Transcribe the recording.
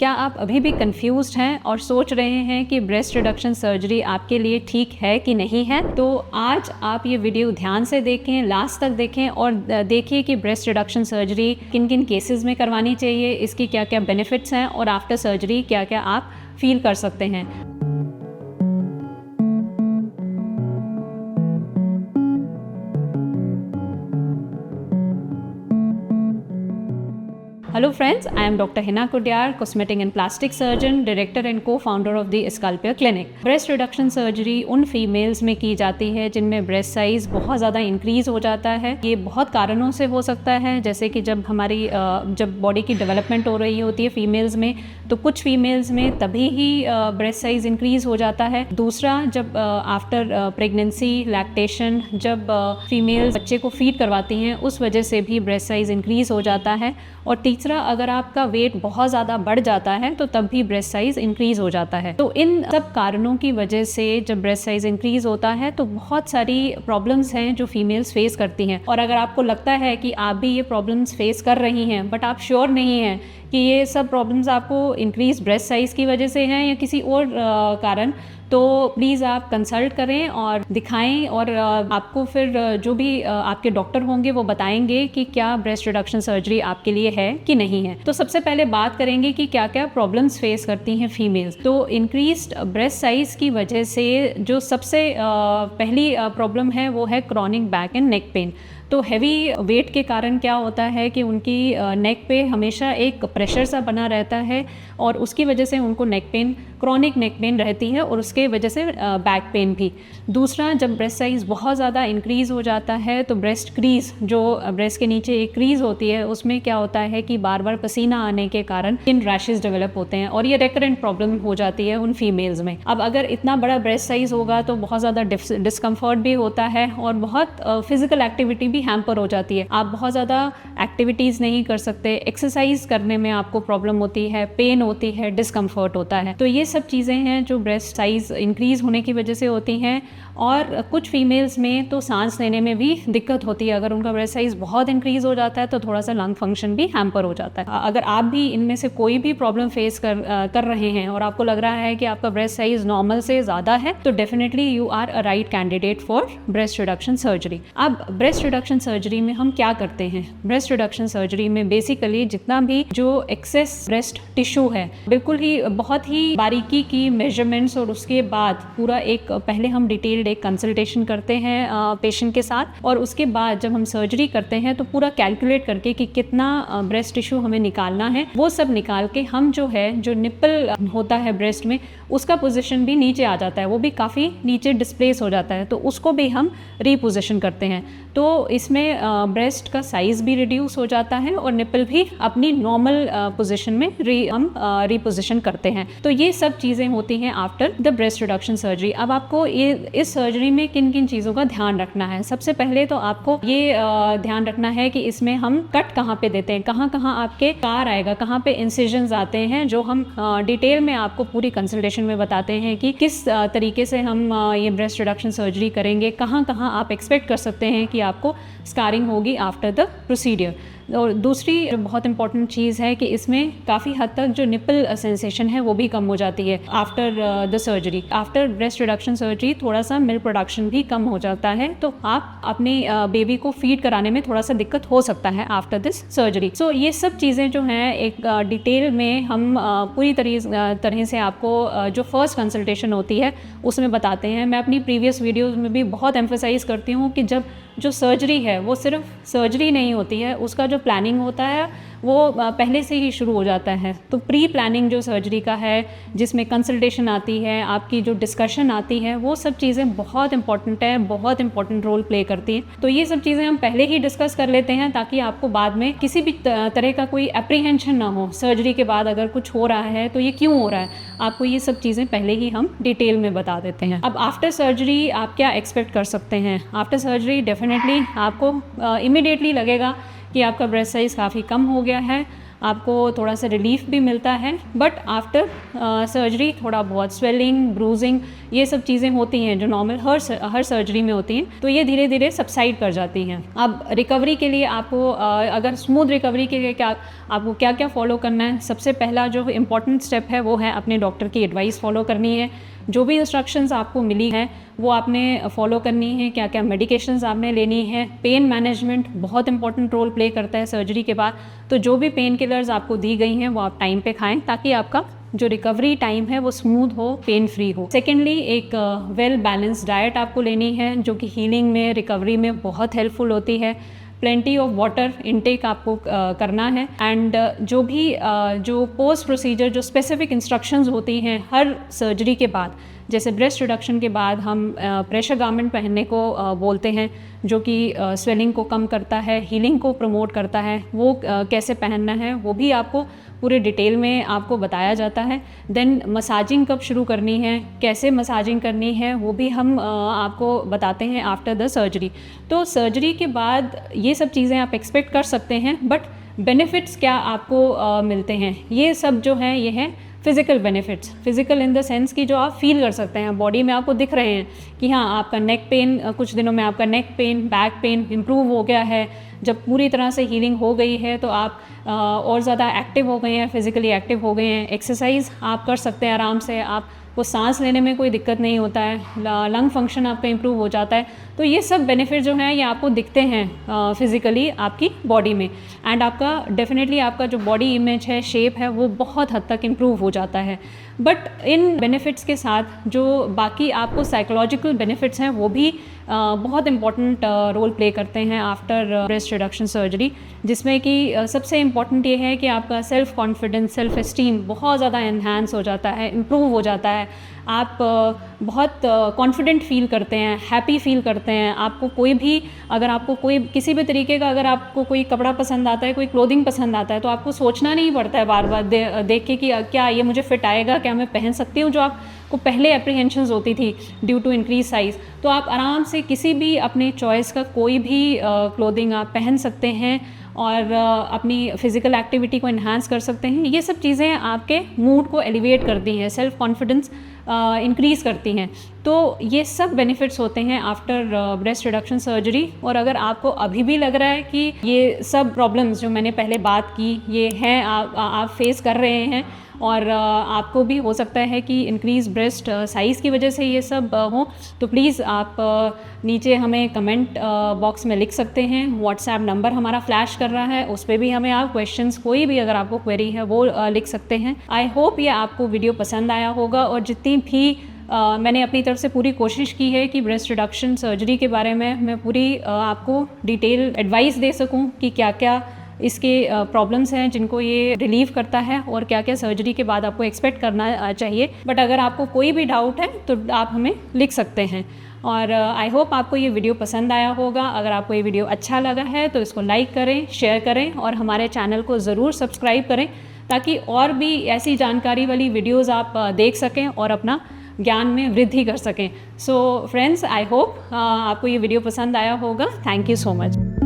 क्या आप अभी भी कंफ्यूज्ड हैं और सोच रहे हैं कि ब्रेस्ट रिडक्शन सर्जरी आपके लिए ठीक है कि नहीं है? तो आज आप ये वीडियो ध्यान से देखें, लास्ट तक देखें और देखिए कि ब्रेस्ट रिडक्शन सर्जरी किन किन केसेस में करवानी चाहिए, इसकी क्या क्या बेनिफिट्स हैं और आफ्टर सर्जरी क्या क्या आप फील कर सकते हैं। Hello friends, I am Dr. Hina Kodyar, cosmetic and plastic surgeon, director and co-founder of the Scalpia Clinic. Breast reduction surgery उन फीमेल्स में की जाती है जिनमें ब्रेस्ट साइज बहुत ज़्यादा इंक्रीज़ हो जाता है। ये बहुत कारणों से हो सकता है, जैसे कि जब बॉडी की डेवलपमेंट हो रही होती है फीमेल्स में, तो कुछ फीमेल्स में तभी ही ब्रेस्ट साइज इंक्रीज़ हो जाता है। दूसरा, जब आफ्टर प्रेगनेंसी, लैक्टेशन, जब फीमेल्स बच्चे को फीड करवाती हैं, उस वजह से भी ब्रेस्ट साइज इंक्रीज़ हो जाता है। और तीसरा, अगर आपका वेट बहुत ज़्यादा बढ़ जाता है तो तब भी ब्रेस्ट साइज इंक्रीज़ हो जाता है। तो इन सब कारणों की वजह से जब ब्रेस्ट साइज इंक्रीज़ होता है तो बहुत सारी प्रॉब्लम्स हैं जो फीमेल्स फेस करती हैं। और अगर आपको लगता है कि आप भी ये प्रॉब्लम्स फेस कर रही हैं बट आप श्योर नहीं हैं कि ये सब प्रॉब्लम्स आपको इंक्रीज ब्रेस्ट साइज़ की वजह से हैं या किसी और कारण, तो प्लीज़ आप कंसल्ट करें और दिखाएं और आपको फिर जो भी आपके डॉक्टर होंगे वो बताएंगे कि क्या ब्रेस्ट रिडक्शन सर्जरी आपके लिए है कि नहीं है। तो सबसे पहले बात करेंगे कि क्या क्या प्रॉब्लम्स फेस करती हैं फीमेल्स। तो इंक्रीज्ड ब्रेस्ट साइज़ की वजह से जो सबसे पहली प्रॉब्लम है वो है chronic back and neck pain. तो हैवी वेट के कारण क्या होता है कि उनकी नेक पे हमेशा एक प्रेशर सा बना रहता है और उसकी वजह से उनको neck pain, chronic neck pain रहती है और उसके वजह से बैक पेन भी। दूसरा, जब ब्रेस्ट साइज़ बहुत ज़्यादा इंक्रीज़ हो जाता है तो ब्रेस्ट क्रीज, जो ब्रेस्ट के नीचे एक क्रीज होती है, उसमें क्या होता है कि बार बार पसीना आने के कारण स्किन रैशेस डेवलप होते हैं और ये रेकरेंट प्रॉब्लम हो जाती है उन फीमेल्स में। अब अगर इतना बड़ा ब्रेस्ट साइज़ होगा तो बहुत ज़्यादा डिस्कम्फर्ट भी होता है और बहुत फिजिकल एक्टिविटी भी हैम्पर हो जाती है। आप बहुत ज़्यादा एक्टिविटीज़ नहीं कर सकते, एक्सरसाइज करने में आपको प्रॉब्लम होती है, पेन होती है, डिस्कम्फर्ट होता है। तो ये सब चीज़ें हैं जो ब्रेस्ट साइज़ इंक्रीज़ होने की वजह से होती हैं। और कुछ फीमेल्स में तो सांस लेने में भी दिक्कत होती है। अगर उनका ब्रेस्ट साइज़ बहुत इंक्रीज़ हो जाता है तो थोड़ा सा लंग फंक्शन भी हैम्पर हो जाता है। अगर आप भी इनमें से कोई भी प्रॉब्लम फेस कर रहे हैं और आपको लग रहा है कि आपका ब्रेस्ट साइज़ नॉर्मल से ज़्यादा है, तो definitely you are a right candidate for breast reduction surgery. अब ब्रेस्ट रिडक्शन सर्जरी में हम क्या करते हैं? ब्रेस्ट रिडक्शन सर्जरी में बेसिकली जितना भी जो एक्सेस ब्रेस्ट टिश्यू है, बिल्कुल ही बहुत ही बारीकी की मेजरमेंट्स और उसके बाद पूरा एक पहले हम डिटेल्ड एक कंसल्टेशन करते हैं पेशेंट के साथ और उसके बाद जब हम सर्जरी करते हैं तो पूरा कैलकुलेट करके कि कितना ब्रेस्ट टिश्यू हमें निकालना है, वो सब निकाल के हम जो निप्पल होता है ब्रेस्ट में, उसका पोजीशन भी नीचे आ जाता है, वो भी काफ़ी नीचे डिस्प्लेस हो जाता है, तो उसको भी हम रीपोजिशन करते हैं। तो इसमें ब्रेस्ट का साइज़ भी रिड्यूस हो जाता है और निप्पल भी अपनी नॉर्मल पोजीशन में हम रीपोजिशन करते हैं। तो ये सब चीज़ें होती हैं after the breast reduction surgery. अब आपको इस सर्जरी में किन किन चीज़ों का ध्यान रखना है? सबसे पहले तो आपको ये ध्यान रखना है कि इसमें हम कट कहाँ पे देते हैं, कहाँ कहाँ आपके कार आएगा, कहाँ पे इंसिजन्स आते हैं, जो हम डिटेल में आपको पूरी कंसल्टेशन में बताते हैं कि किस तरीके से हम ये ब्रेस्ट रिडक्शन सर्जरी करेंगे, कहाँ कहाँ आप एक्सपेक्ट कर सकते हैं कि आपको स्कारिंग होगी आफ्टर द प्रोसीडियर। और दूसरी जो बहुत इंपॉर्टेंट चीज़ है कि इसमें काफ़ी हद तक जो निप्पल सेंसेशन है वो भी कम हो जाती है after the surgery. After breast reduction surgery थोड़ा सा मिल्क प्रोडक्शन भी कम हो जाता है, तो आप अपने बेबी को फीड कराने में थोड़ा सा दिक्कत हो सकता है आफ्टर दिस सर्जरी। सो ये सब चीज़ें जो हैं एक डिटेल में हम पूरी तरह से आपको जो फर्स्ट कंसल्टेशन होती है उसमें बताते हैं। मैं अपनी प्रीवियस वीडियोज़ में भी बहुत एम्फेसाइज़ करती हूँ कि जब जो सर्जरी है वो सिर्फ सर्जरी नहीं होती है, उसका जो प्लानिंग होता है वो पहले से ही शुरू हो जाता है। तो प्री प्लानिंग जो सर्जरी का है, जिसमें कंसल्टेशन आती है, आपकी जो डिस्कशन आती है, वो सब चीज़ें बहुत इंपॉर्टेंट है, बहुत इंपॉर्टेंट रोल प्ले करती हैं। तो ये सब चीज़ें हम पहले ही डिस्कस कर लेते हैं ताकि आपको बाद में किसी भी तरह का कोई एप्रीहेंशन ना हो। सर्जरी के बाद अगर कुछ हो रहा है तो ये क्यों हो रहा है, आपको ये सब चीज़ें पहले ही हम डिटेल में बता देते हैं। अब आफ्टर सर्जरी आप क्या एक्सपेक्ट कर सकते हैं? आफ्टर सर्जरी डेफिनेटली आपको इमीडिएटली लगेगा कि आपका ब्रेस्ट साइज़ काफ़ी कम हो गया है आपको थोड़ा सा रिलीफ भी मिलता है, बट आफ्टर सर्जरी थोड़ा बहुत स्वेलिंग, ब्रूजिंग, ये सब चीज़ें होती हैं जो नॉर्मल हर सर्जरी में होती हैं, तो ये धीरे धीरे सबसाइड कर जाती हैं। अब रिकवरी के लिए आपको अगर स्मूथ रिकवरी के लिए आपको क्या क्या फॉलो करना है, सबसे पहला जो इम्पॉर्टेंट स्टेप है वो है अपने डॉक्टर की एडवाइस फॉलो करनी है। जो भी इंस्ट्रक्शंस आपको मिली हैं वो आपने फॉलो करनी है, क्या क्या मेडिकेशंस आपने लेनी है। पेन मैनेजमेंट बहुत इंपॉर्टेंट रोल प्ले करता है सर्जरी के बाद, तो जो भी पेन किलर्स आपको दी गई हैं वो आप टाइम पे खाएं, ताकि आपका जो रिकवरी टाइम है वो स्मूथ हो, पेन फ्री हो। सेकेंडली, एक वेल बैलेंस्ड डाइट आपको लेनी है जो कि हीलिंग में, रिकवरी में बहुत हेल्पफुल होती है। प्लेंटी ऑफ वाटर इनटेक आपको करना है। एंड जो पोस्ट प्रोसीजर जो स्पेसिफिक इंस्ट्रक्शंस होती हैं हर सर्जरी के बाद, जैसे ब्रेस्ट रिडक्शन के बाद हम प्रेशर गारमेंट पहनने को बोलते हैं, जो कि स्वेलिंग को कम करता है, हीलिंग को प्रमोट करता है, वो कैसे पहनना है वो भी आपको पूरे डिटेल में आपको बताया जाता है। देन मसाजिंग कब शुरू करनी है, कैसे मसाजिंग करनी है, वो भी हम आपको बताते हैं आफ्टर द सर्जरी। तो सर्जरी के बाद ये सब चीज़ें आप एक्सपेक्ट कर सकते हैं, बट बेनिफिट्स क्या आपको मिलते हैं, ये सब जो हैं ये हैं physical benefits. Physical in the sense कि जो आप फील कर सकते हैं, बॉडी में आपको दिख रहे हैं कि हाँ आपका नेक पेन, कुछ दिनों में आपका neck pain, back pain improve हो गया है। जब पूरी तरह से हीलिंग हो गई है तो आप और ज़्यादा एक्टिव हो गए हैं, फिज़िकली एक्टिव हो गए हैं, एक्सरसाइज आप कर सकते हैं आराम से, आपको सांस लेने में कोई दिक्कत नहीं होता है, लंग फंक्शन आपका इम्प्रूव हो जाता है। तो ये सब बेनिफिट जो हैं ये आपको दिखते हैं फिज़िकली आपकी बॉडी में। एंड आपका डेफिनेटली आपका जो बॉडी इमेज है, शेप है, वो बहुत हद तक इम्प्रूव हो जाता है। बट इन बेनिफिट्स के साथ जो बाकी आपको साइकोलॉजिकल बेनिफिट्स हैं वो भी बहुत इम्पॉर्टेंट रोल प्ले करते हैं आफ्टर ब्रेस्ट रिडक्शन सर्जरी, जिसमें कि सबसे इम्पॉर्टेंट ये है कि आपका सेल्फ कॉन्फिडेंस, सेल्फ एस्टीम बहुत ज़्यादा एनहांस हो जाता है, इम्प्रूव हो जाता है। आप बहुत कॉन्फिडेंट फील करते हैं, हैप्पी फील करते हैं। आपको कोई भी, अगर आपको कोई किसी भी तरीके का, अगर आपको कोई कपड़ा पसंद आता है, कोई क्लोथिंग पसंद आता है, तो आपको सोचना नहीं पड़ता है बार बार देख के कि क्या ये मुझे फिट आएगा, क्या मैं पहन सकती हूँ। जो आपको पहले एप्रीहेंशंस होती थी ड्यू टू इंक्रीज साइज़, तो आप आराम से किसी भी अपने चॉइस का कोई भी क्लोथिंग आप पहन सकते हैं और अपनी फ़िज़िकल एक्टिविटी को इन्हांस कर सकते हैं। ये सब चीज़ें आपके मूड को एलिवेट करती हैं, सेल्फ कॉन्फिडेंस इंक्रीज़ करती हैं। तो ये सब बेनिफिट्स होते हैं आफ्टर ब्रेस्ट रिडक्शन सर्जरी। और अगर आपको अभी भी लग रहा है कि ये सब प्रॉब्लम्स जो मैंने पहले बात की ये हैं, आप फेस कर रहे हैं, और आपको भी हो सकता है कि इंक्रीज़ ब्रेस्ट साइज़ की वजह से ये सब हो, तो प्लीज़ आप नीचे हमें कमेंट बॉक्स में लिख सकते हैं। व्हाट्सएप नंबर हमारा फ्लैश कर रहा है, उस पर भी हमें आप क्वेश्चंस, कोई भी अगर आपको क्वेरी है वो लिख सकते हैं। आई होप ये आपको वीडियो पसंद आया होगा, और जितनी भी मैंने अपनी तरफ से पूरी कोशिश की है कि ब्रेस्ट रिडक्शन सर्जरी के बारे में मैं पूरी आपको डिटेल एडवाइस दे सकूं कि क्या क्या इसके प्रॉब्लम्स हैं जिनको ये रिलीव करता है, और क्या क्या सर्जरी के बाद आपको एक्सपेक्ट करना चाहिए। बट अगर आपको कोई भी डाउट है तो आप हमें लिख सकते हैं। और आई होप आपको ये वीडियो पसंद आया होगा। अगर आपको ये वीडियो अच्छा लगा है तो इसको लाइक करें, शेयर करें, और हमारे चैनल को ज़रूर सब्सक्राइब करें, ताकि और भी ऐसी जानकारी वाली वीडियोज़ आप देख सकें और अपना ज्ञान में वृद्धि कर सकें। सो फ्रेंड्स, आई होप आपको ये वीडियो पसंद आया होगा। Thank you so much.